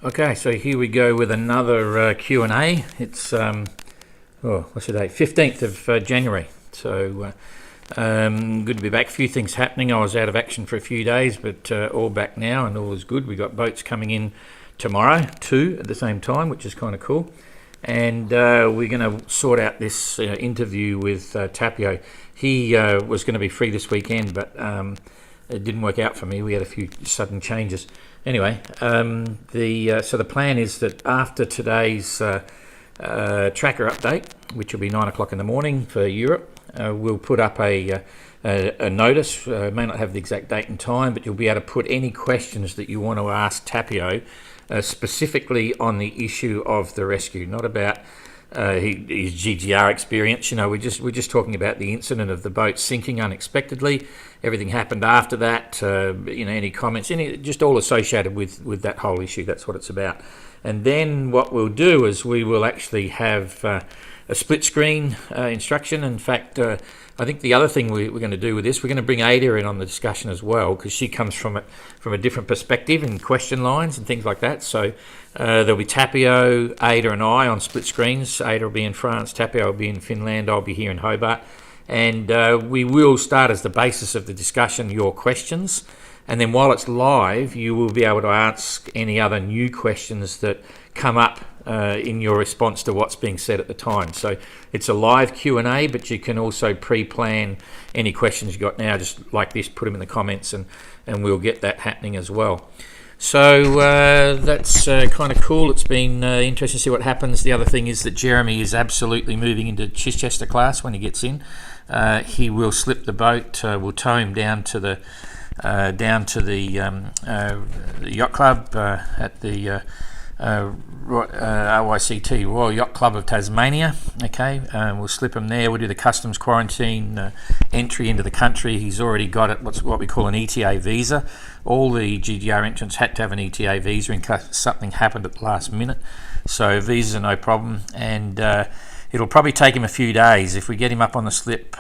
Okay, so here we go with another Q&A. It's, what's the date? 15th of January. So good to be back. A few things happening. I was out of action for a few days, but all back now and all is good. We got boats coming in tomorrow, too, at the same time, which is kind of cool. And we're going to sort out this interview with Tapio. He was going to be free this weekend, but it didn't work out for me. We had a few sudden changes. Anyway, so the plan is that after today's tracker update, which will be 9 o'clock in the morning for Europe, we'll put up a notice. May not have the exact date and time, but you'll be able to put any questions that you want to ask Tapio, specifically on the issue of the rescue, not about his GGR experience. We're just talking about the incident of the boat sinking unexpectedly. Everything happened after that. Any comments, just all associated with that whole issue. That's what it's about. And then what we'll do is we will actually have a split screen instruction. In fact, I think the other thing we're going to do with this, we're going to bring Ada in on the discussion as well, because she comes from a different perspective in question lines and things like that. So there'll be Tapio, Ada and I on split screens. Ada will be in France, Tapio will be in Finland, I'll be here in Hobart. And we will start as the basis of the discussion your questions. And then while it's live, you will be able to ask any other new questions that come up in your response to what's being said at the time. So it's a live Q&A, but you can also pre-plan any questions you've got now, just like this, put them in the comments and we'll get that happening as well. So that's kind of cool. It's been interesting to see what happens. The other thing is that Jeremy is absolutely moving into Chichester class when he gets in. He will slip the boat. We'll tow him down to the yacht club at the RYCT, Royal Yacht Club of Tasmania. Okay, we'll slip him there. We'll do the customs quarantine entry into the country. He's already got what we call an ETA visa. All the GGR entrants had to have an ETA visa in case something happened at the last minute. So visas are no problem, and it'll probably take him a few days. If we get him up on the slip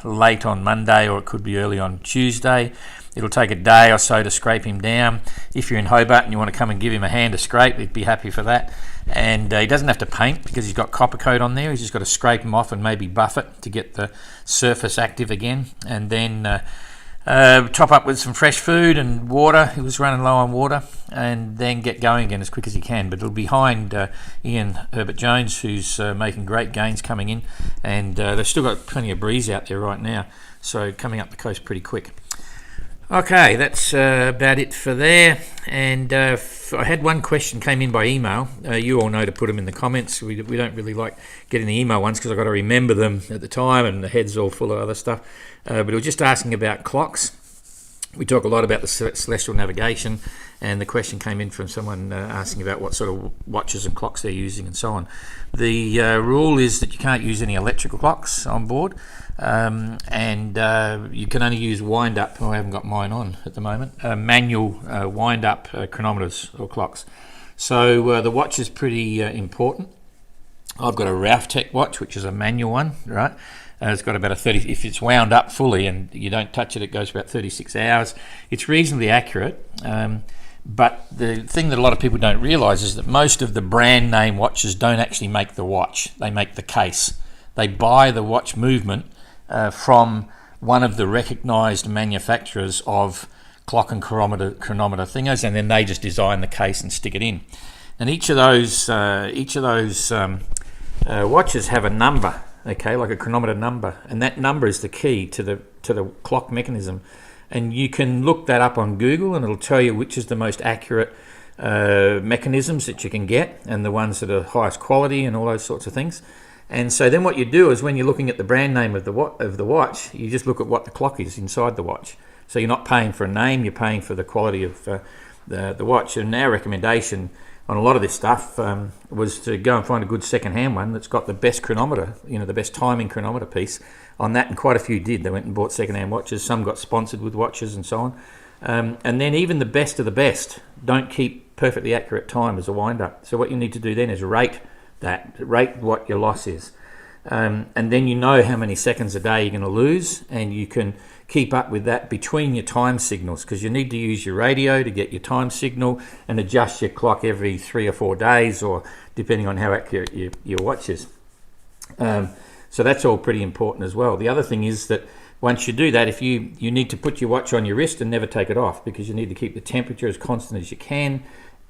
late on Monday, or it could be early on Tuesday, it'll take a day or so to scrape him down. If you're in Hobart and you want to come and give him a hand to scrape, we'd be happy for that. And he doesn't have to paint because he's got copper coat on there. He's just got to scrape him off and maybe buff it to get the surface active again. And then top up with some fresh food and water. He was running low on water. And then get going again as quick as he can. But it'll be behind Ian Herbert Jones, who's making great gains coming in. And they've still got plenty of breeze out there right now. So coming up the coast pretty quick. Okay, that's about it for there. And I had one question came in by email. You all know to put them in the comments. We don't really like getting the email ones because I've got to remember them at the time and the head's all full of other stuff. But it was just asking about clocks. We talk a lot about the celestial navigation, and the question came in from someone asking about what sort of watches and clocks they're using and so on. The rule is that you can't use any electrical clocks on board, and you can only use wind-up. I haven't got mine on at the moment. Manual wind-up chronometers or clocks. So the watch is pretty important. I've got a Raft watch, which is a manual one, right? It's got about a 30, if it's wound up fully and you don't touch it, it goes for about 36 hours. It's reasonably accurate, but the thing that a lot of people don't realise is that most of the brand name watches don't actually make the watch, they make the case. They buy the watch movement from one of the recognised manufacturers of clock and chronometer thingers, and then they just design the case and stick it in. And each of those watches have a number. Okay, like a chronometer number, and that number is the key to the clock mechanism. And you can look that up on Google, and it'll tell you which is the most accurate mechanisms that you can get, and the ones that are highest quality, and all those sorts of things. And so then what you do is, when you're looking at the brand name of the watch, you just look at what the clock is inside the watch. So you're not paying for a name; you're paying for the quality of the watch. And our recommendation on a lot of this stuff was to go and find a good second-hand one that's got the best chronometer, the best timing chronometer piece on that, and quite a few did. They went and bought second-hand watches. Some got sponsored with watches and so on. And then even the best of the best don't keep perfectly accurate time as a wind-up. So what you need to do then is rate what your loss is. And then you know how many seconds a day you're going to lose, and you can keep up with that between your time signals, because you need to use your radio to get your time signal and adjust your clock every 3 or 4 days, or depending on how accurate your watch is. So that's all pretty important as well. The other thing is that once you do that, if you need to put your watch on your wrist and never take it off, because you need to keep the temperature as constant as you can,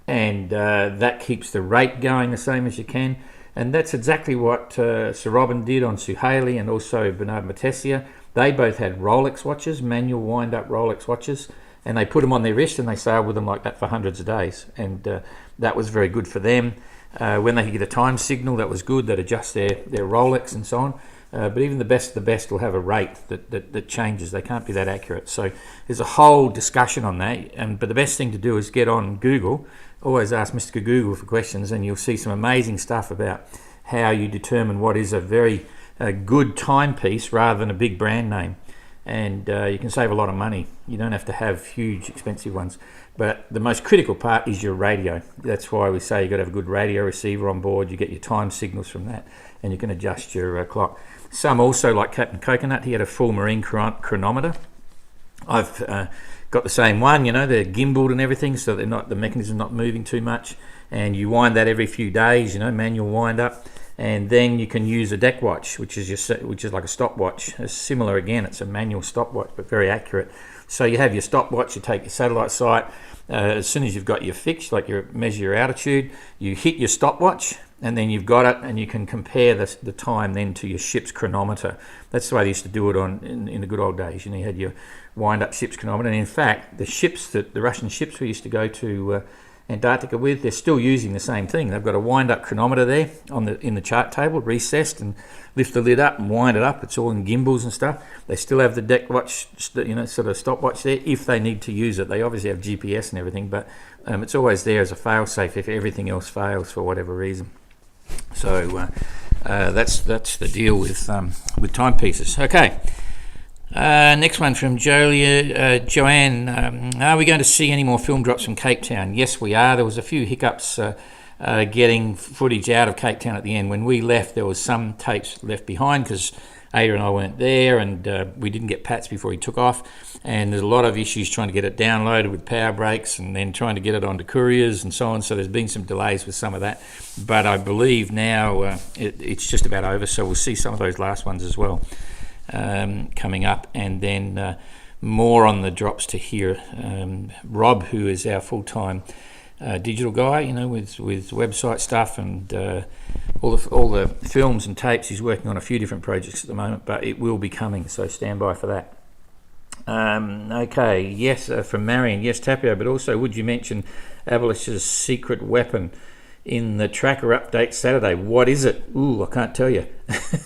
and that keeps the rate going the same as you can. And that's exactly what Sir Robin did on Suhaili, and also Bernard Matessia. They both had Rolex watches, manual wind-up Rolex watches, and they put them on their wrist and they sailed with them like that for hundreds of days. And that was very good for them. When they could get a time signal, that was good. They'd adjust their Rolex and so on. But even the best of the best will have a rate that changes. They can't be that accurate. So there's a whole discussion on that. But the best thing to do is get on Google. Always ask Mr. Google for questions, and you'll see some amazing stuff about how you determine what is a very good timepiece rather than a big brand name. And you can save a lot of money. You don't have to have huge expensive ones. But the most critical part is your radio. That's why we say you've got to have a good radio receiver on board. You get your time signals from that, and you can adjust your clock. Some also, like Captain Coconut, he had a full marine chronometer. I've got the same one, they're gimbaled and everything, so the mechanism's not moving too much. And you wind that every few days, manual wind up. And then you can use a deck watch, which is like a stopwatch. It's similar again. It's a manual stopwatch, but very accurate. So you have your stopwatch. You take your satellite sight. As soon as you've got your fix, like you measure your altitude, you hit your stopwatch, and then you've got it, and you can compare the time then to your ship's chronometer. That's the way they used to do it in the good old days. You had your wind-up ship's chronometer. And in fact, the Russian ships we used to go to Antarctica with, they're still using the same thing. They've got a wind-up chronometer there in the chart table, recessed, and lift the lid up and wind it up. It's all in gimbals and stuff. They still have the deck watch, sort of stopwatch there if they need to use it. They obviously have GPS and everything, but it's always there as a fail-safe if everything else fails for whatever reason. So that's the deal with timepieces. Okay. Next one from Joanne. Are we going to see any more film drops from Cape Town? Yes, we are. There was a few hiccups getting footage out of Cape Town at the end. When we left, there was some tapes left behind because Ada and I weren't there, and we didn't get Pats before he took off. And there's a lot of issues trying to get it downloaded with power breaks, and then trying to get it onto couriers and so on. So there's been some delays with some of that. But I believe now it's just about over, so we'll see some of those last ones as well coming up, and then more on the drops to hear. Rob, who is our full-time digital guy, with website stuff and all the films and tapes, he's working on a few different projects at the moment, but it will be coming, so stand by for that. Okay, yes, from Marion, yes, Tapio, but also would you mention Abolish's secret weapon in the tracker update Saturday? What is it? Ooh, I can't tell you.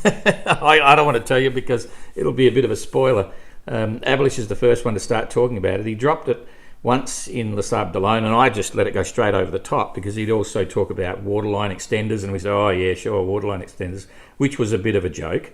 I don't want to tell you because it'll be a bit of a spoiler. Abolish is the first one to start talking about it. He dropped it once in Les Sables d'Olonne, and I just let it go straight over the top because he'd also talk about waterline extenders, and we said, oh yeah, sure, waterline extenders, which was a bit of a joke.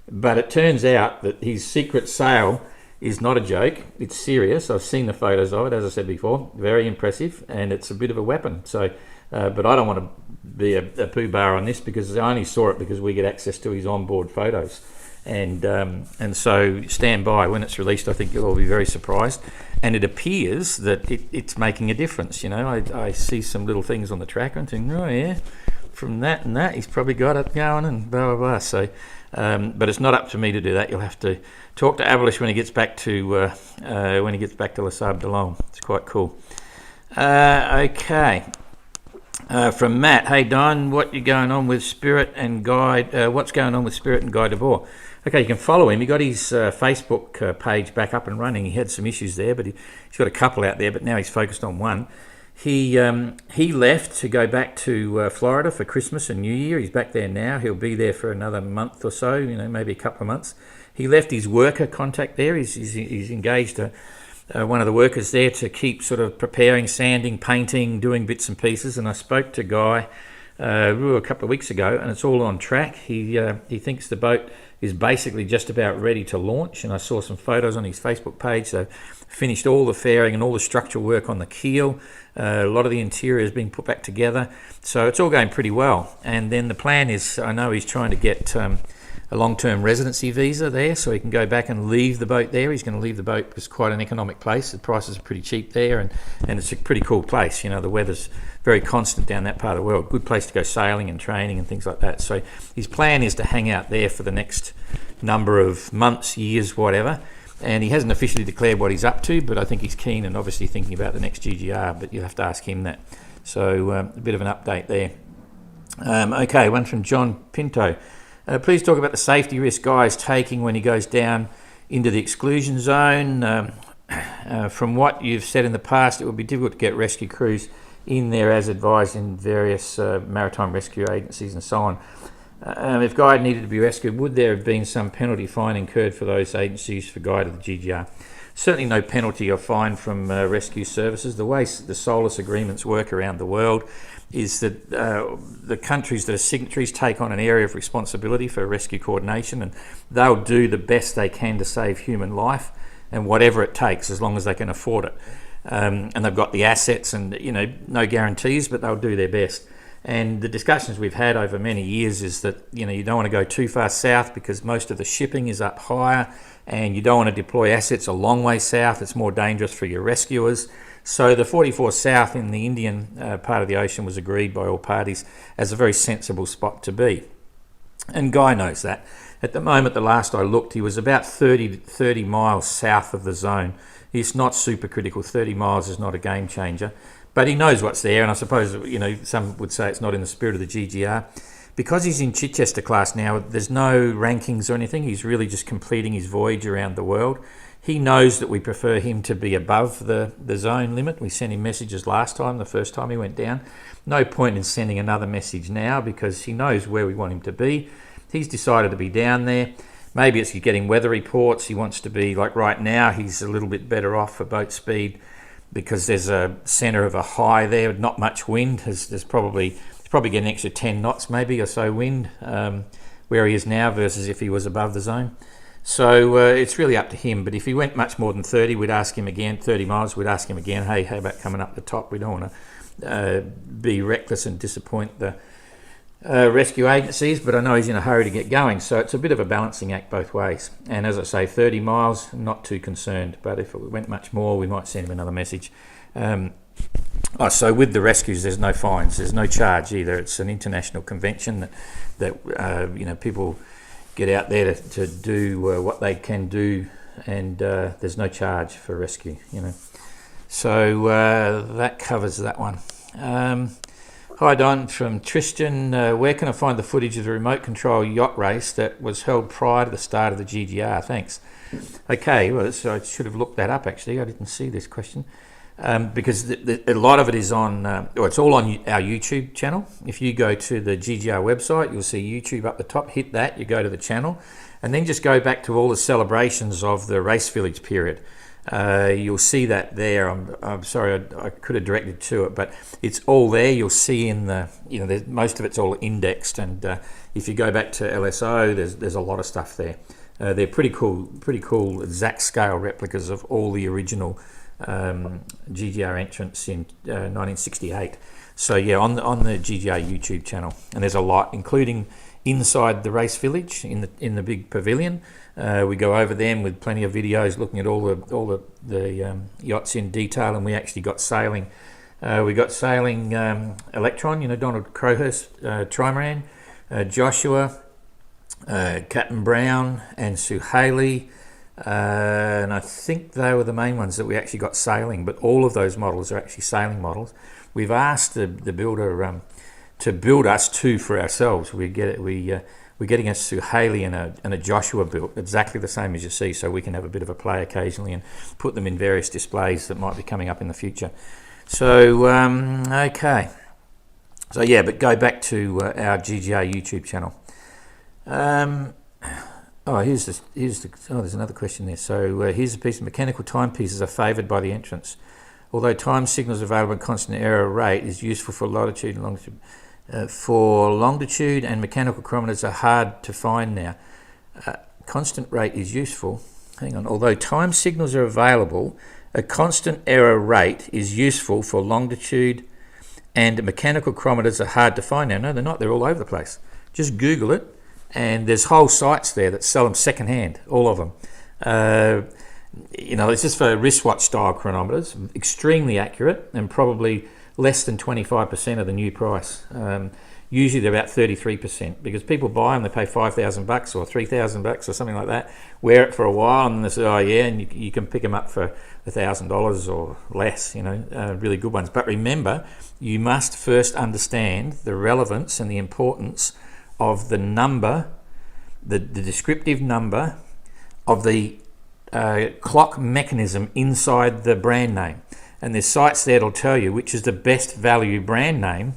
But it turns out that his secret sail is not a joke. It's serious. I've seen the photos of it, as I said before. Very impressive, and it's a bit of a weapon. So, but I don't want to be a poo bar on this because I only saw it because we get access to his onboard photos. And so stand by when it's released. I think you'll all be very surprised. And it appears that it's making a difference. I see some little things on the tracker and think, oh yeah, from that and that, he's probably got it going and blah, blah, blah. So, but it's not up to me to do that. You'll have to talk to Abolish when he gets back to Les Sables d'Olonne. It's quite cool. Okay. From Matt, hey Don, what's going on with Spirit and Guy Debord? Okay, you can follow him. He got his Facebook page back up and running. He had some issues there, but he's got a couple out there, but now he's focused on one. He left to go back to Florida for Christmas and New Year. He's back there now. He'll be there for another month or so, maybe a couple of months. He left his worker contact there. He's engaged one of the workers there to keep sort of preparing, sanding, painting, doing bits and pieces. And I spoke to Guy a couple of weeks ago, and it's all on track. He thinks the boat is basically just about ready to launch, and I saw some photos on his Facebook page. So finished all the fairing and all the structural work on the keel. A lot of the interior is being put back together, so it's all going pretty well. And then the plan is, I know he's trying to get a long-term residency visa there, so he can go back and leave the boat there. He's going to leave the boat because it's quite an economic place. The prices are pretty cheap there, and it's a pretty cool place. You know, the weather's very constant down that part of the world. Good place to go sailing and training and things like that. So his plan is to hang out there for the next number of months, years, whatever. And he hasn't officially declared what he's up to, but I think he's keen and obviously thinking about the next GGR, but you'll have to ask him that. So a bit of an update there. Okay, one from John Pinto. Please talk about the safety risk Guy is taking when he goes down into the exclusion zone. From what you've said in the past, it would be difficult to get rescue crews in there as advised in various maritime rescue agencies and so on. If Guy needed to be rescued, would there have been some penalty fine incurred for those agencies for Guy to the GGR? Certainly no penalty or fine from rescue services. The way the SOLAS agreements work around the world is that the countries that are signatories take on an area of responsibility for rescue coordination, and they'll do the best they can to save human life, and whatever it takes, as long as they can afford it. And they've got the assets and, you know, no guarantees, but they'll do their best. And the discussions we've had over many years is that, you know, you don't want to go too far south because most of the shipping is up higher, and you don't want to deploy assets a long way south. It's more dangerous for your rescuers. So the 44 South in the Indian part of the ocean was agreed by all parties as a very sensible spot to be. And Guy knows that. At the moment, the last I looked, he was about 30 miles south of the zone. It's not super critical. 30 miles is not a game changer. But he knows what's there, and I suppose, you know, some would say it's not in the spirit of the GGR. Because he's in Chichester class now, there's no rankings or anything. He's really just completing his voyage around the world. He knows that we prefer him to be above the zone limit. We sent him messages last time, the first time he went down. No point in sending another message now because he knows where we want him to be. He's decided to be down there. Maybe it's getting weather reports. He wants to be, like right now, he's a little bit better off for boat speed because there's a centre of a high there, not much wind. There's probably getting an extra 10 knots maybe or so wind where he is now versus if he was above the zone. So it's really up to him. But if he went much more than 30, we'd ask him again, 30 miles, we'd ask him again, hey, how about coming up the top? We don't want to be reckless and disappoint the rescue agencies, but I know he's in a hurry to get going. So it's a bit of a balancing act both ways. And as I say, 30 miles, not too concerned. But if it went much more, we might send him another message. So with the rescues, there's no fines, there's no charge either. It's an international convention that you know, people get out there to do what they can do, and there's no charge for rescue, you know. So that covers that one. Hi Don, from Tristan. Where can I find the footage of the remote control yacht race that was held prior to the start of the GGR? Thanks. Okay, well, so I should have looked that up actually. I didn't see this question. Because a lot of it is on, it's all on our YouTube channel. If you go to the GGR website, you'll see YouTube up the top. Hit that, you go to the channel, and then just go back to all the celebrations of the race village period. You'll see that there. I'm sorry, I could have directed to it, but it's all there. You'll see in the, you know, most of it's all indexed, and if you go back to LSO, there's a lot of stuff there. They're pretty cool exact scale replicas of all the original GGR entrants in 1968. So yeah, on the GGR YouTube channel, and there's a lot, including inside the race village in the big pavilion. We go over them with plenty of videos looking at all the yachts in detail, and we actually got sailing. We got sailing Electron, you know, Donald Crowhurst, Trimaran, Joshua, Captain Brown, and Sue Haley. And I think they were the main ones that we actually got sailing, but all of those models are actually sailing models. We've asked the builder to build us two for ourselves. We're getting us Sue Haley and a Joshua built, exactly the same as you see, so we can have a bit of a play occasionally and put them in various displays that might be coming up in the future. So, okay. So yeah, but go back to our GGR YouTube channel. There's another question there. So here's a piece of mechanical timepieces are favoured by the entrance. Although time signals available at constant error rate is useful for latitude and longitude. For longitude and mechanical chronometers are hard to find now. Constant rate is useful. Hang on. Although time signals are available, a constant error rate is useful for longitude and mechanical chronometers are hard to find now. No, they're not. They're all over the place. Just Google it. and there's whole sites there that sell them secondhand, all of them. It's just for wristwatch style chronometers, extremely accurate and probably less than 25% of the new price. Usually they're about 33% because people buy them, they pay $5,000 or $3,000 or something like that, wear it for a while, and they say, oh yeah, and you can pick them up for $1,000 or less, really good ones. But remember, you must first understand the relevance and the importance of the number, the descriptive number of the clock mechanism inside the brand name. And there's sites there that'll tell you which is the best value brand name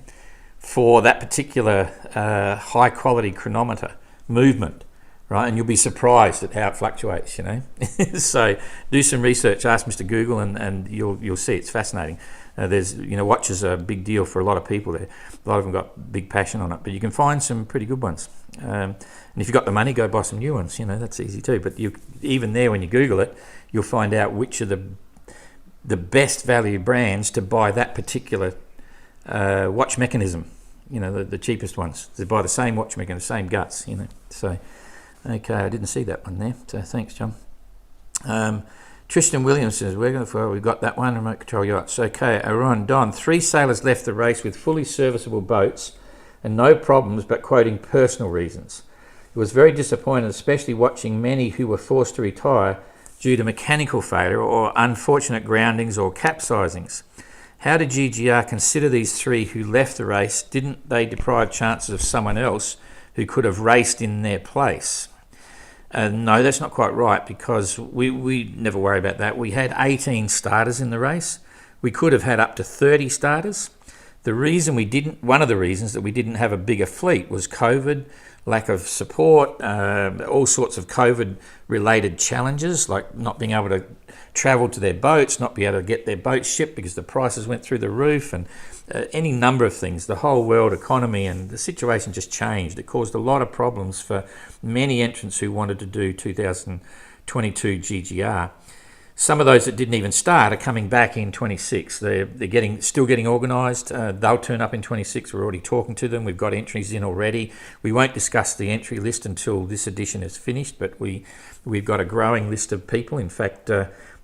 for that particular high quality chronometer movement, right? And you'll be surprised at how it fluctuates, So do some research, ask Mr. Google, and you'll see it's fascinating. There's watches are a big deal for a lot of people there. A lot of them got big passion on it, but you can find some pretty good ones. And if you've got the money, go buy some new ones. That's easy too. But even there, when you Google it, you'll find out which are the best value brands to buy that particular watch mechanism. The cheapest ones. They buy the same watch mechanism, same guts. So okay, I didn't see that one there. So thanks, John. Tristan Williams says, we've got that one, remote control yachts. Okay, Aaron, Don, 3 sailors left the race with fully serviceable boats and no problems, but quoting personal reasons. It was very disappointing, especially watching many who were forced to retire due to mechanical failure or unfortunate groundings or capsizings. How did GGR consider these 3 who left the race? Didn't they deprive chances of someone else who could have raced in their place? No, that's not quite right, because we never worry about that. We had 18 starters in the race. We could have had up to 30 starters. One of the reasons that we didn't have a bigger fleet was COVID, lack of support, all sorts of COVID-related challenges, like not being able to travel to their boats, not be able to get their boats shipped because the prices went through the roof, and any number of things. The whole world economy and the situation just changed. It caused a lot of problems for many entrants who wanted to do 2022 GGR. Some of those that didn't even start are coming back in 26. They're still getting organised. They'll turn up in 26. We're already talking to them. We've got entries in already. We won't discuss the entry list until this edition is finished, but we've got a growing list of people. In fact,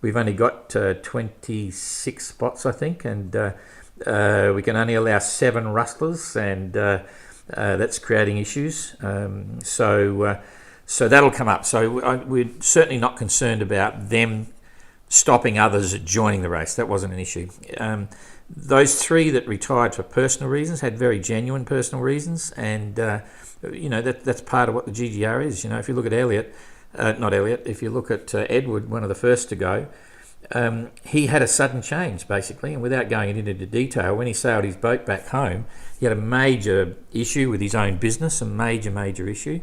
we've only got 26 spots, I think, and we can only allow 7 rustlers, and that's creating issues. So that'll come up. So we're certainly not concerned about them stopping others joining the race. That wasn't an issue. Those 3 that retired for personal reasons had very genuine personal reasons, and that's part of what the GGR is. If you look at if you look at Edward, one of the first to go, he had a sudden change basically, and without going into detail, when he sailed his boat back home, he had a major issue with his own business, a major issue,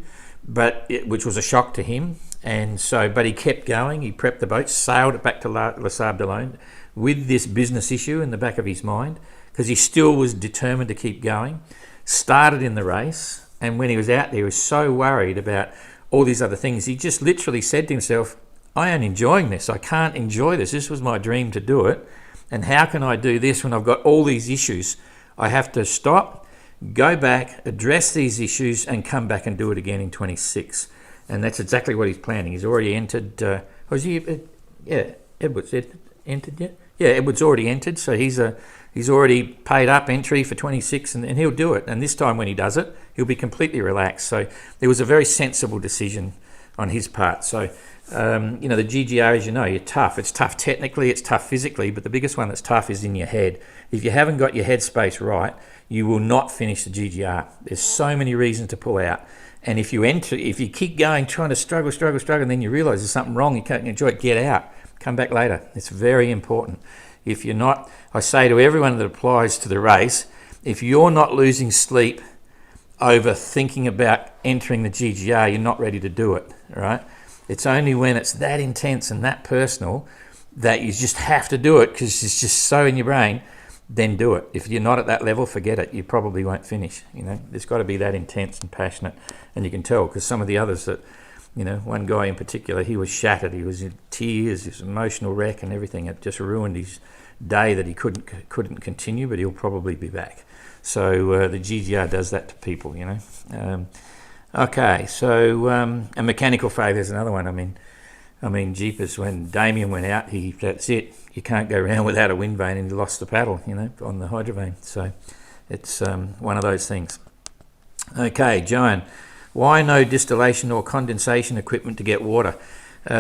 which was a shock to him. And so, but he kept going. He prepped the boat, sailed it back to Les Sables d'Olonne with this business issue in the back of his mind, because he still was determined to keep going. Started in the race, and when he was out there, he was so worried about all these other things. He just literally said to himself, I am enjoying this. I can't enjoy this. This was my dream to do it. And how can I do this when I've got all these issues? I have to stop, go back, address these issues, and come back and do it again in 26. And that's exactly what he's planning. He's already entered. Edward's entered yet? Yeah, Edward's already entered. So he's already paid up entry for 26, and he'll do it. And this time when he does it, he'll be completely relaxed. So it was a very sensible decision on his part. So, the GGR, as you know, you're tough. It's tough technically, it's tough physically, but the biggest one that's tough is in your head. If you haven't got your headspace right, you will not finish the GGR. There's so many reasons to pull out. And if you keep going, trying to struggle, and then you realise there's something wrong, you can't enjoy it, get out. Come back later. It's very important. If you're not, I say to everyone that applies to the race, if you're not losing sleep over thinking about entering the GGR, you're not ready to do it, right? It's only when it's that intense and that personal that you just have to do it because it's just so in your brain, then do it. If you're not at that level, forget it. You probably won't finish. It's got to be that intense and passionate, and you can tell because some of the others that, one guy in particular, he was shattered. He was in tears, his emotional wreck and everything. It just ruined his day that he couldn't continue, but he'll probably be back. So the GGR does that to people, Okay, so and mechanical failure is another one. I mean, jeepers, when Damien went out, that's it. You can't go around without a wind vane, and he lost the paddle, on the hydrovane. So it's one of those things. Okay, Joan, why no distillation or condensation equipment to get water?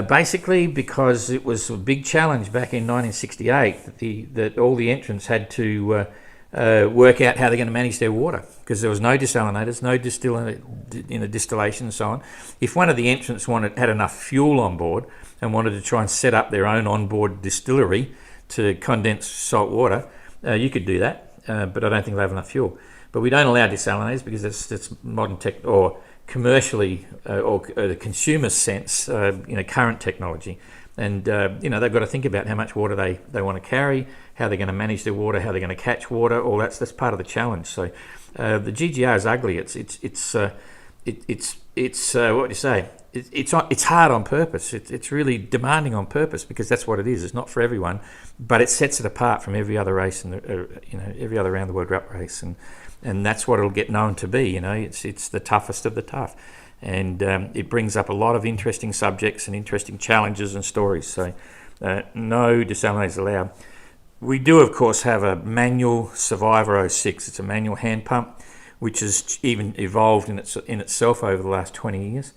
Basically, because it was a big challenge back in 1968 that all the entrants had to work out how they're going to manage their water, because there was no desalinators, no distillation and so on. If one of the entrants had enough fuel on board and wanted to try and set up their own onboard distillery to condense salt water, you could do that, but I don't think they have enough fuel. But we don't allow desalinators because that's modern tech, or commercially or the consumer sense, current technology. And they've got to think about how much water they want to carry, how they're going to manage their water, how they're going to catch water. All that's part of the challenge. So the GGR is ugly. It's what would you say? It's hard on purpose. It's really demanding on purpose, because that's what it is. It's not for everyone, but it sets it apart from every other race and every other around the world race, and that's what it'll get known to be. It's the toughest of the tough. And it brings up a lot of interesting subjects and interesting challenges and stories. So no desalinators allowed. We do, of course, have a manual Survivor 06. It's a manual hand pump, which has even evolved in itself over the last 20 years.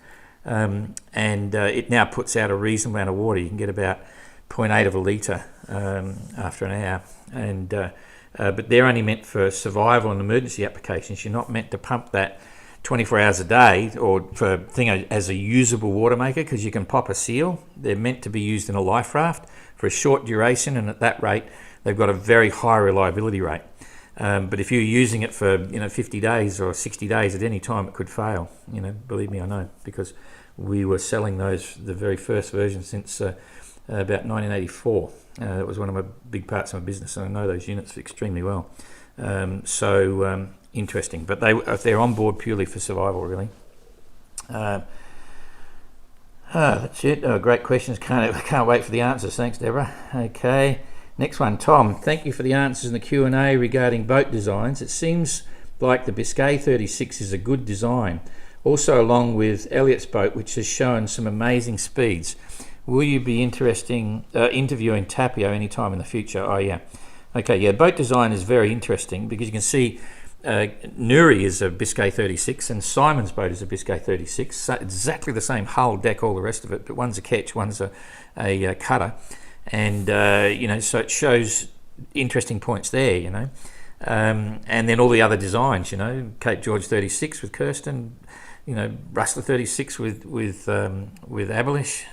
And it now puts out a reasonable amount of water. You can get about 0.8 of a litre after an hour. And but they're only meant for survival and emergency applications. You're not meant to pump that 24 hours a day or as a usable water maker, because you can pop a seal. They're meant to be used in a life raft for a short duration, and at that rate they've got a very high reliability rate. But if you're using it for 50 days or 60 days, at any time it could fail. Believe me, I know, because we were selling those, the very first version, since about 1984. That was one of my big parts of my business, and I know those units extremely well. Interesting, but they're on board purely for survival, really. That's it. Great questions. Can't wait for the answers. Thanks, Deborah. Okay, next one, Tom. Thank you for the answers in the Q&A regarding boat designs. It seems like the Biscay 36 is a good design. Also, along with Elliott's boat, which has shown some amazing speeds. Will you be interviewing Tapio anytime in the future? Oh, yeah. Okay, yeah, boat design is very interesting, because you can see Nuri is a Biscay 36 and Simon's boat is a Biscay 36. So exactly the same hull, deck, all the rest of it, but one's a ketch, one's a cutter. And, so it shows interesting points there, and then all the other designs, Cape George 36 with Kirsten, Rustler 36 with Abolish.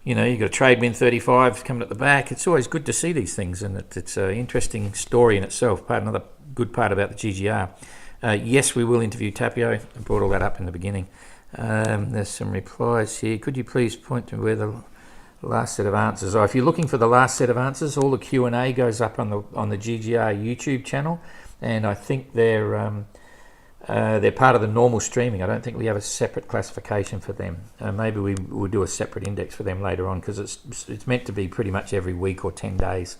You've got a trade wind 35 coming at the back. It's always good to see these things, and it's an interesting story in itself. Another good part about the GGR. Yes, we will interview Tapio. I brought all that up in the beginning. There's some replies here. Could you please point to where the last set of answers are? If you're looking for the last set of answers, all the Q&A goes up on the GGR YouTube channel, and I think they're part of the normal streaming. I don't think we have a separate classification for them. Maybe we will do a separate index for them later on, because it's meant to be pretty much every week or 10 days.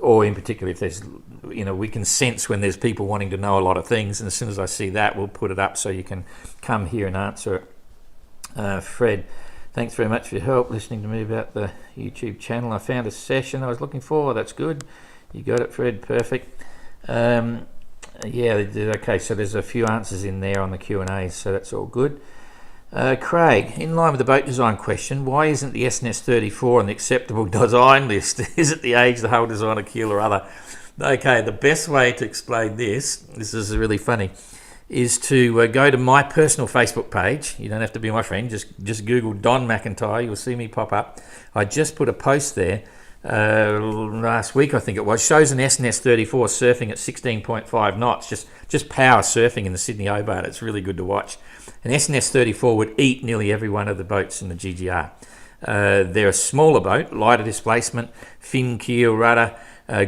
Or in particular, if there's, we can sense when there's people wanting to know a lot of things, and as soon as I see that, we'll put it up so you can come here and answer it. Fred, thanks very much for your help listening to me about the YouTube channel. I found a session I was looking for. That's good. You got it, Fred. Perfect. Okay, so there's a few answers in there on the Q&A, so that's all good. Craig, in line with the boat design question, why isn't the SNES 34 on the acceptable design list? Is it the age, the hull design, a keel or other? Okay, the best way to explain this is really funny, is to go to my personal Facebook page. You don't have to be my friend, just Google Don McIntyre, you'll see me pop up. I just put a post there last week, I think it was, shows an SNES 34 surfing at 16.5 knots, just power surfing in the Sydney Hobart. It's really good to watch. An SNES 34 would eat nearly every one of the boats in the GGR. They're a smaller boat, lighter displacement, fin, keel, rudder,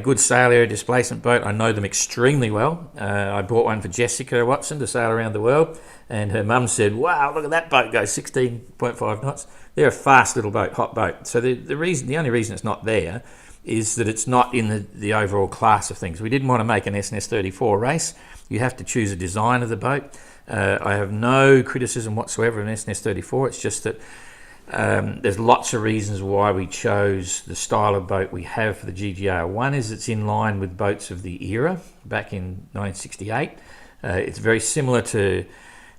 good sail area displacement boat. I know them extremely well. I bought one for Jessica Watson to sail around the world, and her mum said, wow, look at that boat go 16.5 knots. They're a fast little boat, hot boat. So the only reason it's not there is that it's not in the overall class of things. We didn't want to make an S&S 34 race. You have to choose a design of the boat. I have no criticism whatsoever of an S&S 34. It's just that there's lots of reasons why we chose the style of boat we have for the GGR. One is it's in line with boats of the era back in 1968. It's very similar to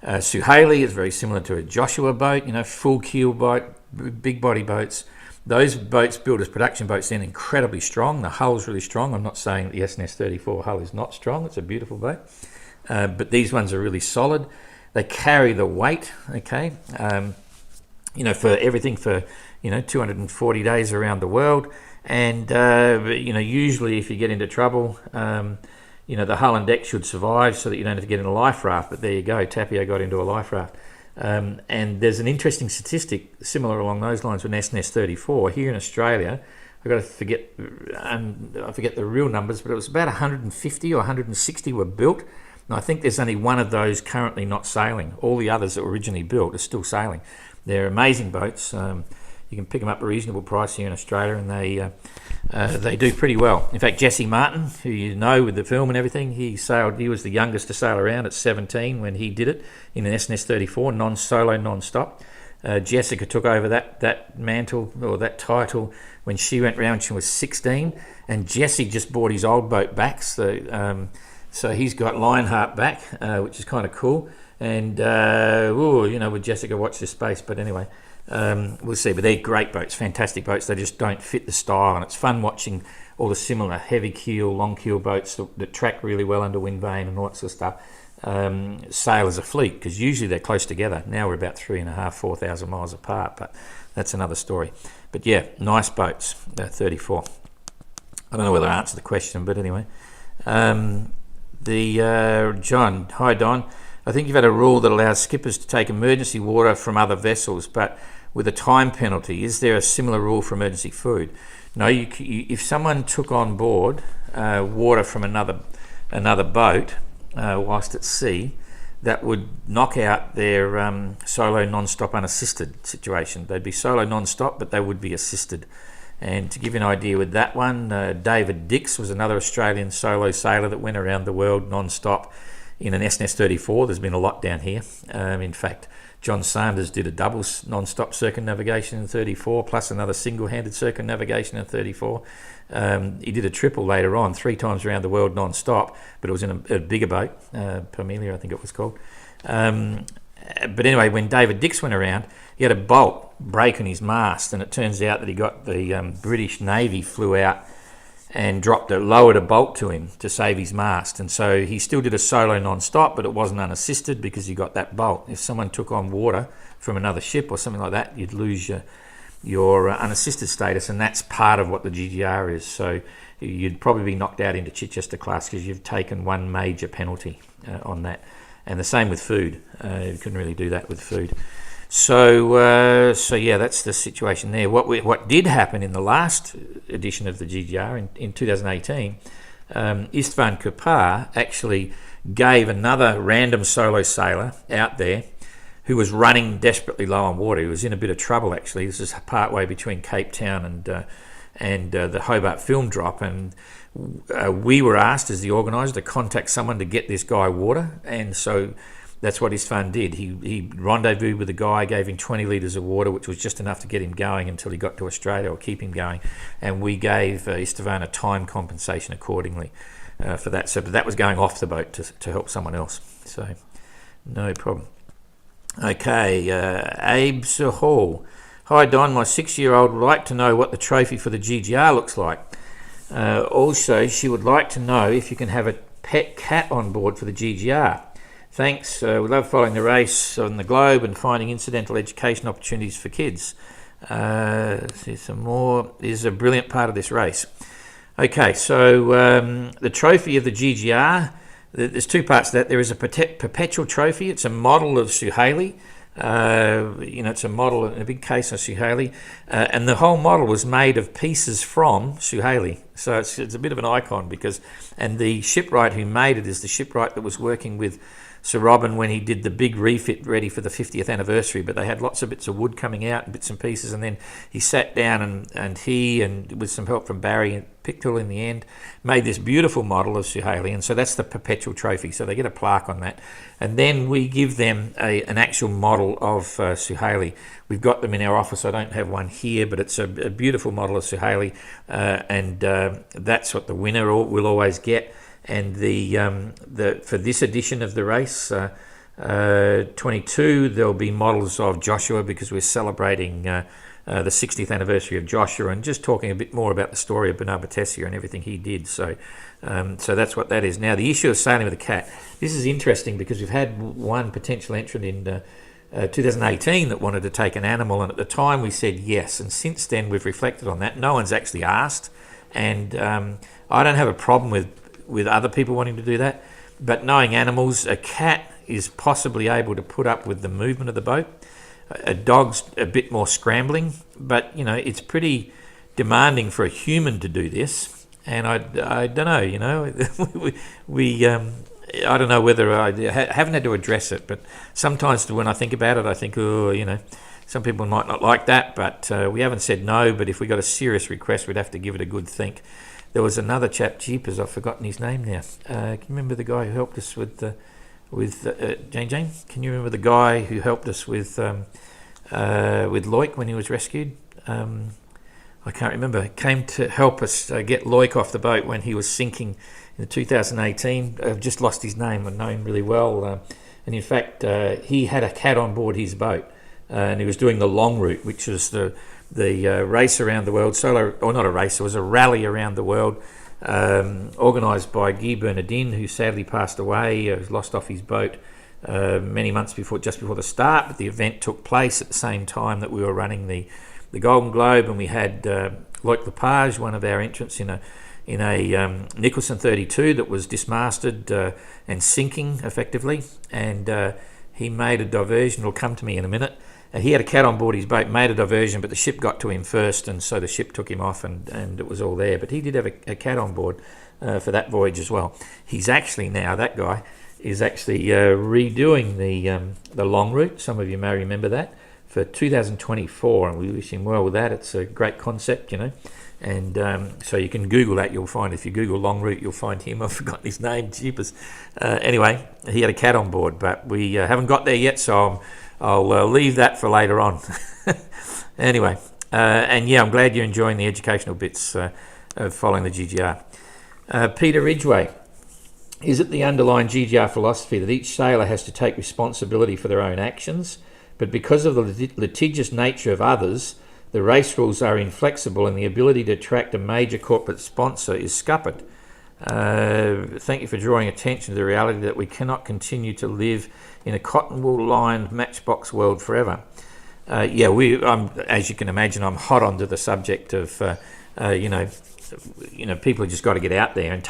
Suhaili. It's very similar to a Joshua boat, full keel boat, big body boats. Those boats built as production boats then incredibly strong. The hull's really strong. I'm not saying that the S&S 34 hull is not strong. It's a beautiful boat. But these ones are really solid. They carry the weight, okay? For everything for 240 days around the world, and usually if you get into trouble, the hull and deck should survive so that you don't have to get in a life raft. But there you go, Tapio got into a life raft, and there's an interesting statistic similar along those lines with S&S 34 here in Australia. I've got to forget, I forget the real numbers, but it was about 150 or 160 were built. And I think there's only one of those currently not sailing. All the others that were originally built are still sailing. They're amazing boats. You can pick them up at a reasonable price here in Australia, and they do pretty well. In fact, Jesse Martin, who you know with the film and everything, he was the youngest to sail around at 17 when he did it in an S&S 34, non-solo, non-stop. Jessica took over that mantle or that title when she went round. She was 16, and Jesse just bought his old boat back, so he's got Lionheart back, which is kind of cool. And with Jessica, watch this space. But anyway, we'll see. But they're great boats, fantastic boats. They just don't fit the style, and it's fun watching all the similar heavy keel, long keel boats that track really well under wind vane and all that sort of stuff sail as a fleet, because usually they're close together. Now we're about 3,500-4,000 miles apart, but that's another story. But yeah, nice boats, 34. I don't know whether I answered the question, but anyway. John, hi Don. I think you've had a rule that allows skippers to take emergency water from other vessels, but with a time penalty. Is there a similar rule for emergency food? No, if someone took on board water from another boat whilst at sea, that would knock out their solo non-stop unassisted situation. They'd be solo non-stop, but they would be assisted. And to give you an idea with that one, David Dix was another Australian solo sailor that went around the world non-stop in an S&S 34. There's been a lot down here. In fact, John Sanders did a double non-stop circumnavigation in 34, plus another single-handed circumnavigation in 34. He did a triple later on, 3 times around the world non-stop, but it was in a bigger boat, Pamelia, I think it was called. But anyway, when David Dix went around, he had a bolt break on his mast, and it turns out that he got the British Navy flew out and lowered a bolt to him to save his mast. And so he still did a solo non-stop, but it wasn't unassisted because you got that bolt. If someone took on water from another ship or something like that, you'd lose your unassisted status, and that's part of what the GGR is. So you'd probably be knocked out into Chichester class because you've taken one major penalty on that. And the same with food. You couldn't really do that with food. So yeah, that's the situation there. What did happen in the last edition of the GGR in 2018, Istvan Kupar actually gave another random solo sailor out there who was running desperately low on water. He was in a bit of trouble, actually. This is part way between Cape Town and the Hobart film drop, and we were asked as the organiser to contact someone to get this guy water, and so that's what Istvan did. He rendezvoused with the guy, gave him 20 litres of water, which was just enough to get him going until he got to Australia, or keep him going, and we gave Istvan a time compensation accordingly for that. So, but that was going off the boat to help someone else, so no problem. Okay, Abe Hall. Hi Don, my 6-year-old would like to know what the trophy for the GGR looks like. Also, she would like to know if you can have a pet cat on board for the GGR. Thanks. We love following the race on the globe and finding incidental education opportunities for kids. See some more. Is a brilliant part of this race. Okay, so the trophy of the GGR, there's 2 parts to that. There is a perpetual trophy. It's a model of Suhaili. It's a model in a big case of Suhaili, and the whole model was made of pieces from Suhaili. So it's a bit of an icon and the shipwright who made it is the shipwright that was working with Sir Robin when he did the big refit ready for the 50th anniversary, but they had lots of bits of wood coming out and bits and pieces, and then he sat down and he, and with some help from Barry and Pictou in the end, made this beautiful model of Sir Haley, and so that's the perpetual trophy, so they get a plaque on that. And then we give them an actual model of Sir Haley. We've got them in our office. I don't have one here, but it's a beautiful model of Sir Haley, and that's what the winner will always get. And the for this edition of the race, 22, there'll be models of Joshua, because we're celebrating the 60th anniversary of Joshua, and just talking a bit more about the story of Bernard Batessia and everything he did. So that's what that is. Now, the issue of sailing with a cat. This is interesting because we've had one potential entrant in 2018 that wanted to take an animal, and at the time we said yes. And since then we've reflected on that. No one's actually asked, and I don't have a problem with other people wanting to do that, but knowing animals, a cat is possibly able to put up with the movement of the boat. A dog's a bit more scrambling, but it's pretty demanding for a human to do this. And I don't know, we I don't know whether I haven't had to address it, but sometimes when I think about it, I think, some people might not like that, but we haven't said no. But if we got a serious request, we'd have to give it a good think. There was another chap, jeepers, I've forgotten his name now. Can you remember the guy who helped us with Jane? Can you remember the guy who helped us with Loic when he was rescued? I can't remember. He came to help us get Loic off the boat when he was sinking in 2018. I've just lost his name. I know him really well. And in fact, he had a cat on board his boat, and he was doing the long route, which is the race around the world, not a race, it was a rally around the world, organised by Guy Bernardin, who sadly passed away, lost off his boat many months just before the start, but the event took place at the same time that we were running the Golden Globe, and we had Loic Lepage, one of our entrants, in a Nicholson 32 that was dismasted and sinking effectively, and he made a diversion. It'll come to me in a minute. He had a cat on board his boat, made a diversion, but the ship got to him first, and so the ship took him off, and it was all there. But he did have a cat on board for that voyage as well. He's actually now, that guy, is actually redoing the long route. Some of you may remember that, for 2024, and we wish him well with that. It's a great concept, and so you can Google that. You'll find, if you Google long route, you'll find him. I've forgotten his name, jeepers. Anyway, he had a cat on board, but we haven't got there yet, so I'll leave that for later on. Anyway, and yeah, I'm glad you're enjoying the educational bits of following the GGR. Peter Ridgway. Is it the underlying GGR philosophy that each sailor has to take responsibility for their own actions, but because of the litigious nature of others, the race rules are inflexible and the ability to attract a major corporate sponsor is scuppered? Thank you for drawing attention to the reality that we cannot continue to live in a cotton wool lined matchbox world forever. As you can imagine, I'm hot onto the subject of people have just got to get out there and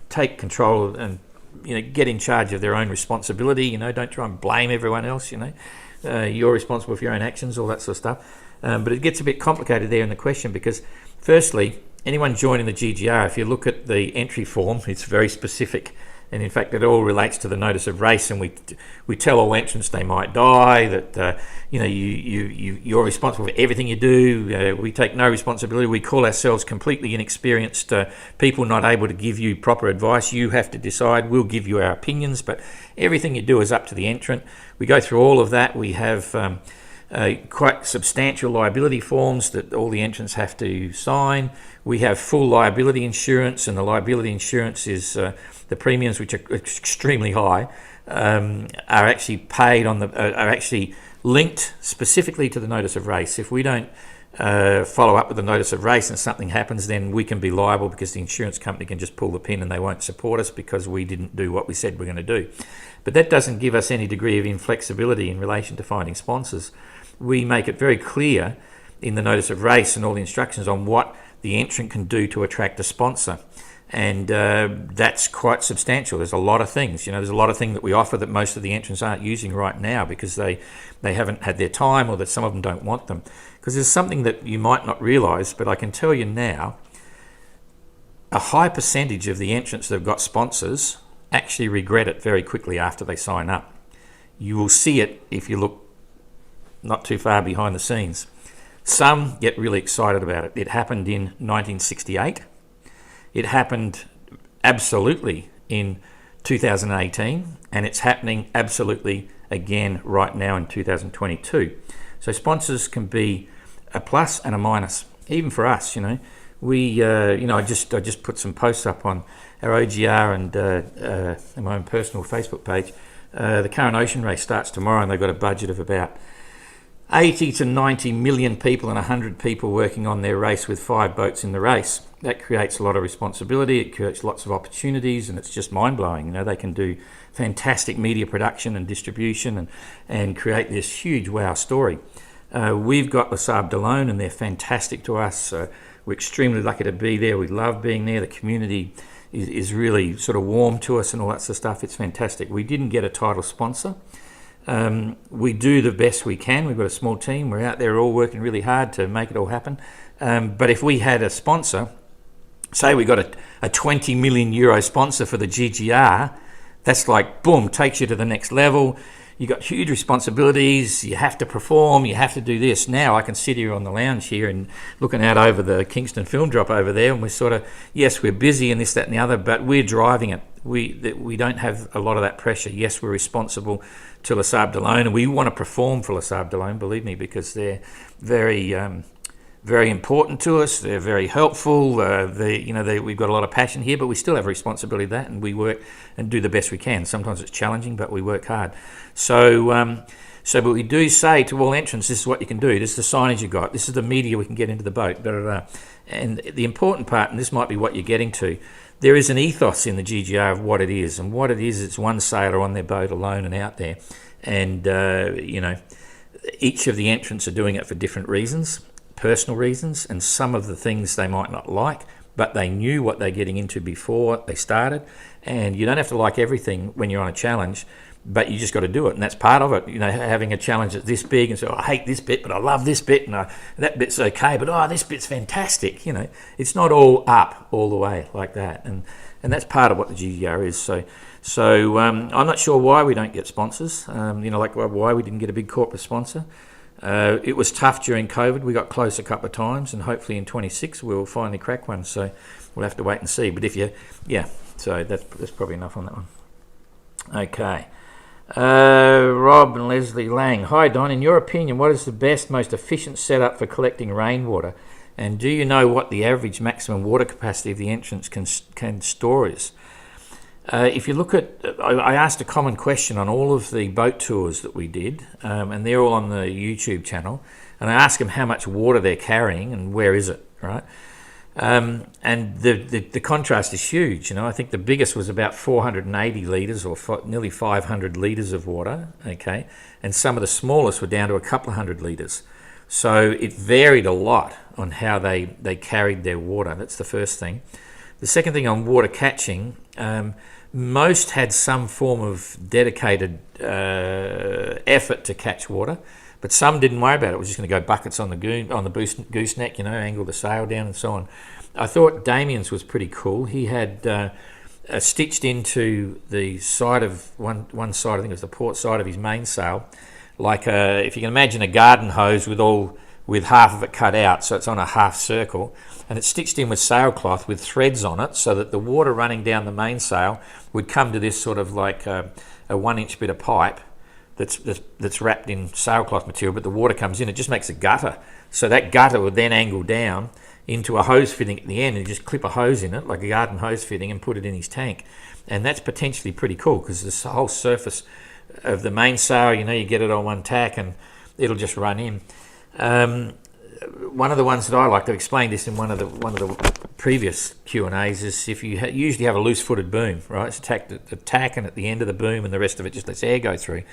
take control and get in charge of their own responsibility. Don't try and blame everyone else. You're responsible for your own actions, all that sort of stuff. But it gets a bit complicated there in the question, because firstly, anyone joining the GGR, if you look at the entry form, it's very specific, and in fact it all relates to the notice of race, and we tell all entrants they might die, that you're responsible for everything you do. We take no responsibility. We call ourselves completely inexperienced people, not able to give you proper advice. You have to decide. We'll give you our opinions, but everything you do is up to the entrant. We go through all of that. We have quite substantial liability forms that all the entrants have to sign. We have full liability insurance, and the liability insurance is the premiums, which are extremely high, are actually paid are actually linked specifically to the notice of race. If we don't follow up with the notice of race and something happens, then we can be liable, because the insurance company can just pull the pin and they won't support us because we didn't do what we said we're going to do. But that doesn't give us any degree of inflexibility in relation to finding sponsors. We make it very clear in the notice of race and all the instructions on what the entrant can do to attract a sponsor. And that's quite substantial. There's a lot of things. There's a lot of things that we offer that most of the entrants aren't using right now because they haven't had their time, or that some of them don't want them. Because there's something that you might not realise, but I can tell you now, a high percentage of the entrants that have got sponsors actually regret it very quickly after they sign up. You will see it if you look not too far behind the scenes. Some get really excited about it. It happened in 1968. It happened absolutely in 2018, and it's happening absolutely again right now in 2022. So sponsors can be a plus and a minus, even for us. We, I just put some posts up on our OGR and my own personal Facebook page. The current ocean race starts tomorrow, and they've got a budget of about 80 to 90 million people and 100 people working on their race with 5 boats in the race. That creates a lot of responsibility, it creates lots of opportunities, and it's just mind-blowing. They can do fantastic media production and distribution and create this huge wow story. We've got the Sable d'Olonne, and they're fantastic to us. We're extremely lucky to be there. We love being there. The community is really sort of warm to us and all that sort of stuff. It's fantastic. We didn't get a title sponsor. We do the best we can. We've got a small team. We're out there all working really hard to make it all happen. But if we had a sponsor, say we got a 20 million euro sponsor for the GGR, that's like, boom, takes you to the next level. You got huge responsibilities. You have to perform. You have to do this. Now I can sit here on the lounge here and looking out over the Kingston film drop over there, and we're sort of, yes, we're busy and this, that, and the other, but we're driving it. We don't have a lot of that pressure. Yes, we're responsible to Le Sable d'Olonne, and we want to perform for Le Sable d'Olonne, believe me, because they're very, very important to us. They're very helpful. We've got a lot of passion here, but we still have a responsibility to that, and we work and do the best we can. Sometimes it's challenging, but we work hard. But we do say to all entrants, this is what you can do. This is the signage you got. This is the media we can get into the boat. Blah, blah, blah. And the important part, and this might be what you're getting to, there is an ethos in the GGR of what it is. And what it is, it's one sailor on their boat alone and out there. And, each of the entrants are doing it for different reasons, personal reasons, and some of the things they might not like, but they knew what they're getting into before they started. And you don't have to like everything when you're on a challenge, but you just got to do it, and that's part of it. Having a challenge that's this big and so I hate this bit, but I love this bit, and that bit's okay, but this bit's fantastic. It's not all up all the way like that, and that's part of what the GGR is. So I'm not sure why we don't get sponsors. Like why we didn't get a big corporate sponsor. It was tough during COVID. We got close a couple of times, and hopefully in 26 we'll finally crack one. So we'll have to wait and see. But so that's probably enough on that one. Okay. Rob and Leslie Lang. Hi Don, in your opinion, what is the best, most efficient setup for collecting rainwater? And do you know what the average maximum water capacity of the entrance can store is? If you look at, I asked a common question on all of the boat tours that we did, and they're all on the YouTube channel, and I asked them how much water they're carrying and where is it, right? And the contrast is huge. I think the biggest was about 480 litres or nearly 500 litres of water, okay? And some of the smallest were down to a couple of hundred litres. So it varied a lot on how they carried their water. That's the first thing. The second thing on water catching, most had some form of dedicated effort to catch water, but some didn't worry about it. It was just going to go buckets on the gooseneck, angle the sail down and so on. I thought Damien's was pretty cool. He had stitched into the side of one side, I think it was the port side of his mainsail, like if you can imagine a garden hose with half of it cut out, so it's on a half circle, and it's stitched in with sailcloth with threads on it, so that the water running down the mainsail would come to this sort of like a 1-inch bit of pipe that's wrapped in sailcloth material, but the water comes in. It just makes a gutter, so that gutter would then angle down into a hose fitting at the end, and just clip a hose in it like a garden hose fitting and put it in his tank. And that's potentially pretty cool, because this whole surface of the mainsail, you get it on one tack and it'll just run in. One of the ones that I like to explain this in one of the previous Q&As is if you usually have a loose-footed boom, right? It's the tack and at the end of the boom, and the rest of it just lets air go through.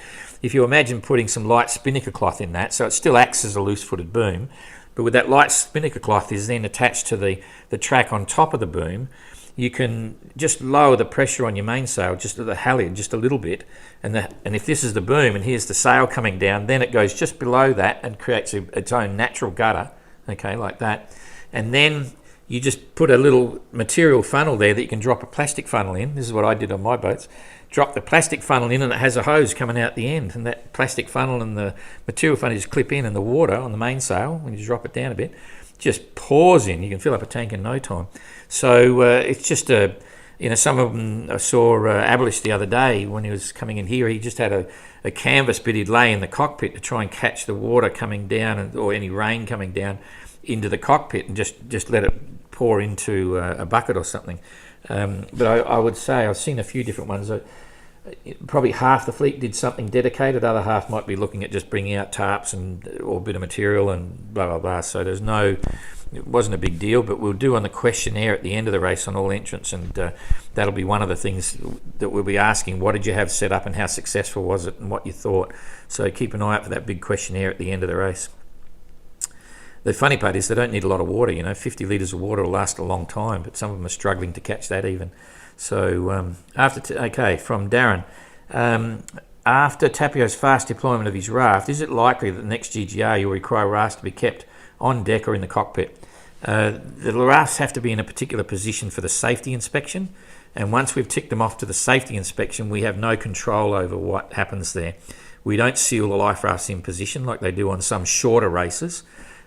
If you imagine putting some light spinnaker cloth in that, so it still acts as a loose-footed boom, but with that light spinnaker cloth is then attached to the track on top of the boom, you can just lower the pressure on your mainsail, just at the halyard, just a little bit, and if this is the boom and here's the sail coming down, then it goes just below that and creates its own natural gutter, okay, like that. And then you just put a little material funnel there that you can drop a plastic funnel in. This is what I did on my boats. Drop the plastic funnel in and it has a hose coming out the end, and that plastic funnel and the material funnel just clip in, and the water on the mainsail, when you drop it down a bit, just pours in. You can fill up a tank in no time. So it's just some of them, I saw Abolish the other day when he was coming in here. He just had a canvas bit he'd lay in the cockpit to try and catch the water coming down or any rain coming down into the cockpit, and just let it pour into a bucket or something. But I would say I've seen a few different ones. Probably half the fleet did something dedicated. Other half might be looking at just bringing out tarps or a bit of material and blah blah blah. So it wasn't a big deal. But we'll do on the questionnaire at the end of the race on all entrants, and that'll be one of the things that we'll be asking. What did you have set up, and how successful was it, and what you thought? So keep an eye out for that big questionnaire at the end of the race. The funny part is they don't need a lot of water. 50 litres of water will last a long time, but some of them are struggling to catch that even. So from Darren, after Tapio's fast deployment of his raft, is it likely that the next GGR you'll require rafts to be kept on deck or in the cockpit? The rafts have to be in a particular position for the safety inspection, and once we've ticked them off to the safety inspection, we have no control over what happens there. We don't seal the life rafts in position like they do on some shorter races.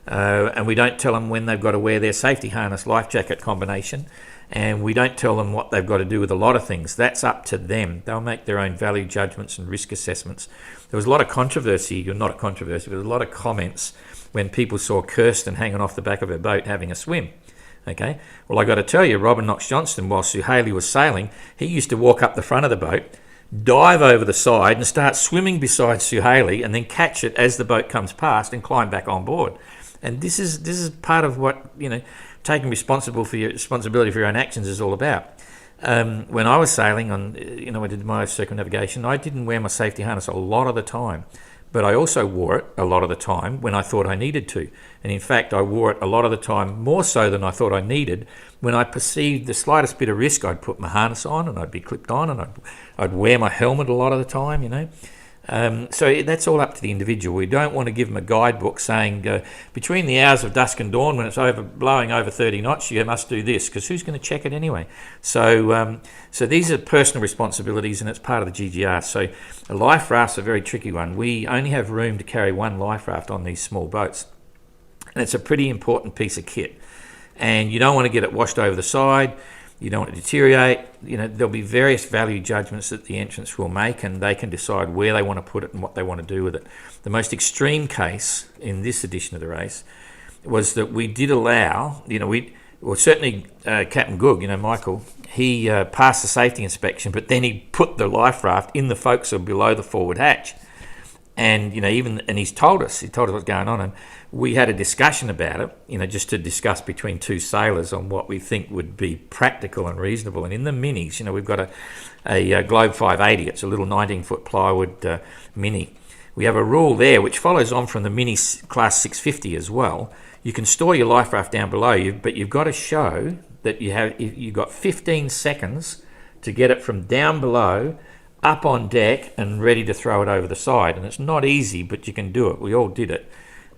And we don't tell them when they've got to wear their safety harness life jacket combination, and we don't tell them what they've got to do with a lot of things. That's up to them. They'll make their own value judgments and risk assessments. There was a lot of controversy, or not a controversy, but there was a lot of comments when people saw Kirsten hanging off the back of her boat having a swim. Okay, well, I got to tell you, Robin Knox-Johnston, while Sue Haley was sailing, he used to walk up the front of the boat, dive over the side and start swimming beside Sue Haley, and then catch it as the boat comes past and climb back on board. And this is part of what taking responsibility for your own actions is all about. When I was sailing on, I did my circumnavigation, I didn't wear my safety harness a lot of the time, but I also wore it a lot of the time when I thought I needed to. And in fact, I wore it a lot of the time, more so than I thought I needed. When I perceived the slightest bit of risk, I'd put my harness on and I'd be clipped on, and I'd wear my helmet a lot of the time, So that's all up to the individual. We don't want to give them a guidebook saying between the hours of dusk and dawn, when it's blowing over 30 knots, you must do this, because who's going to check it anyway? So these are personal responsibilities, and it's part of the GGR. So a life raft's a very tricky one. We only have room to carry one life raft on these small boats, and it's a pretty important piece of kit. And you don't want to get it washed over the side. You don't want to deteriorate. There'll be various value judgments that the entrants will make, and they can decide where they want to put it and what they want to do with it. The most extreme case in this edition of the race was that we did allow, certainly Captain Goog, Michael, he passed the safety inspection, but then he put the life raft in the forecastle below the forward hatch. And he's told us what's going on, and we had a discussion about it, just to discuss between two sailors on what we think would be practical and reasonable. And in the minis, we've got a Globe 580. It's a little 19-foot plywood mini. We have a rule there which follows on from the mini class 650 as well. You can store your life raft down below you, but you've got to show that you've got 15 seconds to get it from down below up on deck and ready to throw it over the side. And it's not easy, but you can do it. We all did it.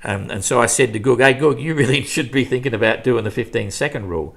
And so I said to Goog, hey, Goog, you really should be thinking about doing the 15-second rule.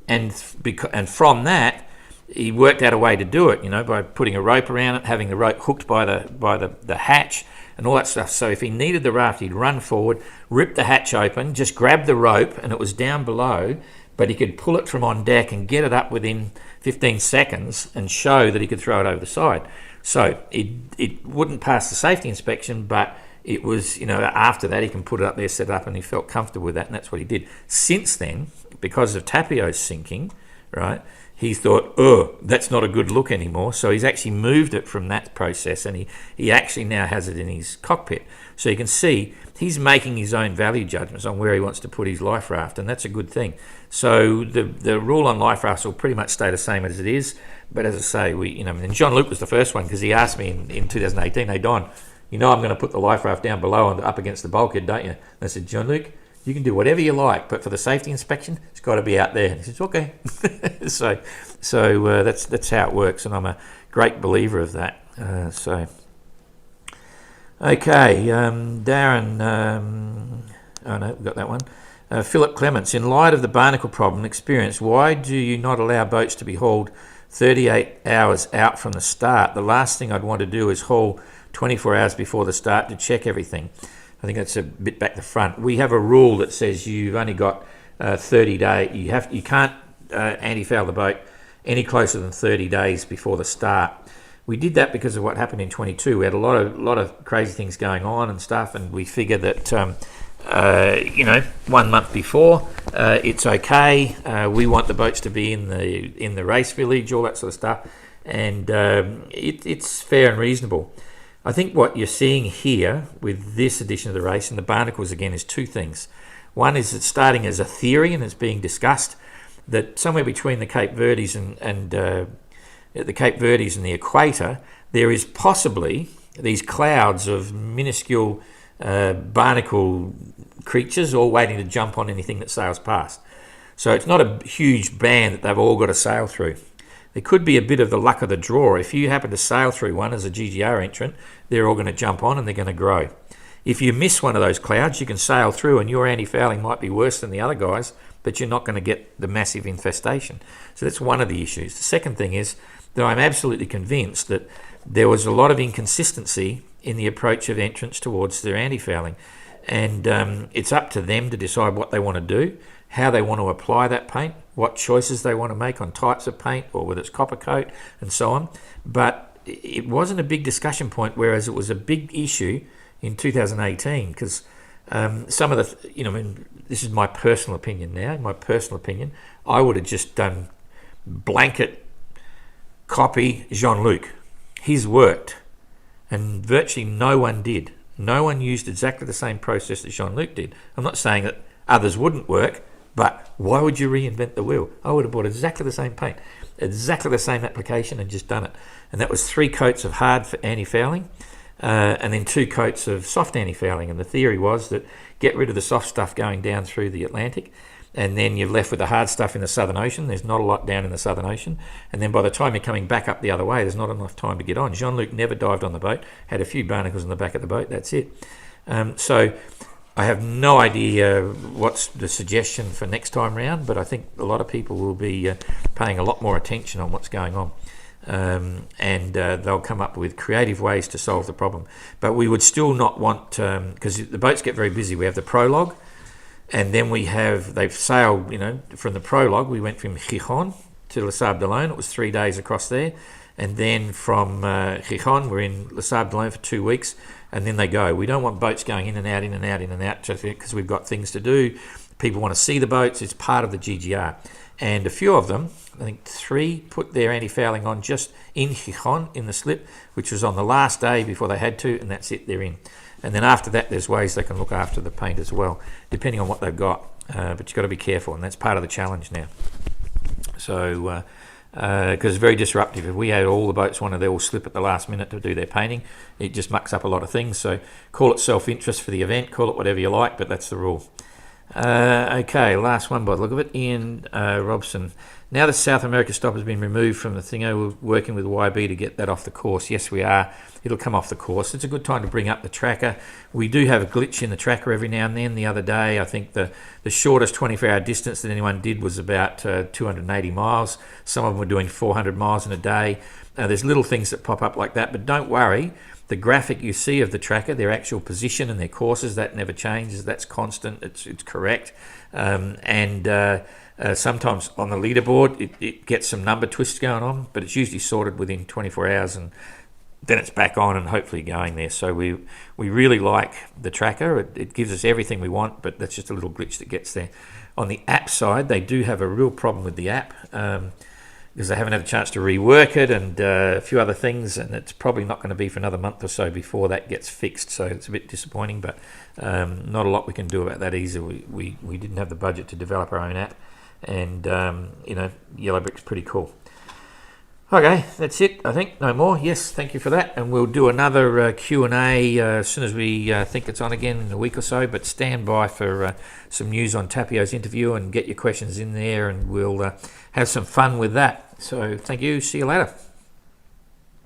And from that, he worked out a way to do it, by putting a rope around it, having the rope hooked by the hatch and all that stuff. So if he needed the raft, he'd run forward, rip the hatch open, just grab the rope, and it was down below, but he could pull it from on deck and get it up within 15 seconds and show that he could throw it over the side. So it wouldn't pass the safety inspection, but it was, after that he can put it up there, set it up, and he felt comfortable with that, and that's what he did. Since then, because of Tapio's sinking, right, he thought, that's not a good look anymore. So he's actually moved it from that process, and he actually now has it in his cockpit. So you can see he's making his own value judgments on where he wants to put his life raft, and that's a good thing. So the rule on life rafts will pretty much stay the same as it is. But as I say, and John Luke was the first one, because he asked me in 2018, hey Don, I'm going to put the life raft down below and up against the bulkhead, don't you? And I said, John Luke, you can do whatever you like, but for the safety inspection, it's got to be out there. And he says, okay. so that's how it works, and I'm a great believer of that. Okay, Darren. Oh no, we've got that one. Philip Clements, in light of the barnacle problem experienced, why do you not allow boats to be hauled 38 hours out from the start? The last thing I'd want to do is haul 24 hours before the start to check everything. I think that's a bit back the front. We have a rule that says you've only got 30 days. You can't anti-foul the boat any closer than 30 days before the start. We did that because of what happened in 22. We had a lot of crazy things going on and stuff, and we figured that 1 month before it's okay. We want the boats to be in the race village, all that sort of stuff, and it's fair and reasonable. I think what you're seeing here with this edition of the race and the barnacles again is two things. One is it's starting as a theory and it's being discussed that somewhere between the Cape Verdes and the Cape Verdes and the equator, there is possibly these clouds of minuscule barnacle creatures all waiting to jump on anything that sails past. So it's not a huge band that they've all got to sail through. There could be a bit of the luck of the draw. If you happen to sail through one as a GGR entrant, they're all going to jump on and they're going to grow. If you miss one of those clouds, you can sail through and your anti-fouling might be worse than the other guys, but you're not going to get the massive infestation. So that's one of the issues. The second thing is that I'm absolutely convinced that there was a lot of inconsistency in the approach of entrants towards their anti-fouling. And it's up to them to decide what they want to do, how they want to apply that paint, what choices they want to make on types of paint or whether it's copper coat and so on. But it wasn't a big discussion point, whereas it was a big issue in 2018 because some of the, this is my personal opinion now, I would have just done blanket copy Jean-Luc. He's worked and virtually no one did. No one used exactly the same process that Jean-Luc did. I'm not saying that others wouldn't work, but why would you reinvent the wheel? I would have bought exactly the same paint, exactly the same application and just done it. And that was 3 coats of hard for anti-fouling and then 2 coats of soft anti-fouling. And the theory was that get rid of the soft stuff going down through the Atlantic and then you're left with the hard stuff in the Southern Ocean. There's not a lot down in the Southern Ocean. And then by the time you're coming back up the other way, there's not enough time to get on. Jean-Luc never dived on the boat, had a few barnacles in the back of the boat, that's it. So I have no idea what's the suggestion for next time round, but I think a lot of people will be paying a lot more attention on what's going on. And they'll come up with creative ways to solve the problem. But we would still not want, because the boats get very busy. We have the prologue, and then they've sailed, from the prologue, we went from Gijón to Les Sables d'Olonne. It was 3 days across there. And then from Gijón, we're in Les Sables d'Olonne for 2 weeks, and then they go. We don't want boats going in and out, because we've got things to do. People want to see the boats. It's part of the GGR. And a few of them, I think 3, put their anti-fouling on just in Gijón, in the slip, which was on the last day before they had to, and that's it, they're in. And then after that, there's ways they can look after the paint as well, depending on what they've got. But you've got to be careful, and that's part of the challenge now. So, because it's very disruptive. If we had all the boats wanted, they all slip at the last minute to do their painting, it just mucks up a lot of things. So call it self-interest for the event, call it whatever you like, but that's the rule. Okay, last one by the look of it. Ian Robson. Now the South America stop has been removed from the thingo, we're working with YB to get that off the course. Yes, we are. It'll come off the course. It's a good time to bring up the tracker. We do have a glitch in the tracker every now and then. The other day, I think the shortest 24-hour distance that anyone did was about 280 miles. Some of them were doing 400 miles in a day. There's little things that pop up like that, but don't worry. The graphic you see of the tracker, their actual position and their courses, that never changes. That's constant. It's correct. Sometimes on the leaderboard, it gets some number twists going on, but it's usually sorted within 24 hours and then it's back on and hopefully going there. So we really like the tracker. It gives us everything we want, but that's just a little glitch that gets there. On the app side, they do have a real problem with the app. Because they haven't had a chance to rework it and a few other things, and it's probably not going to be for another month or so before that gets fixed, so it's a bit disappointing, but not a lot we can do about that either. We didn't have the budget to develop our own app, and Yellow Brick's pretty cool. Okay, that's it, I think. No more. Yes, thank you for that, and we'll do another Q&A as soon as we think it's on again in a week or so, but stand by for some news on Tapio's interview and get your questions in there, and we'll have some fun with that. So thank you. See you later.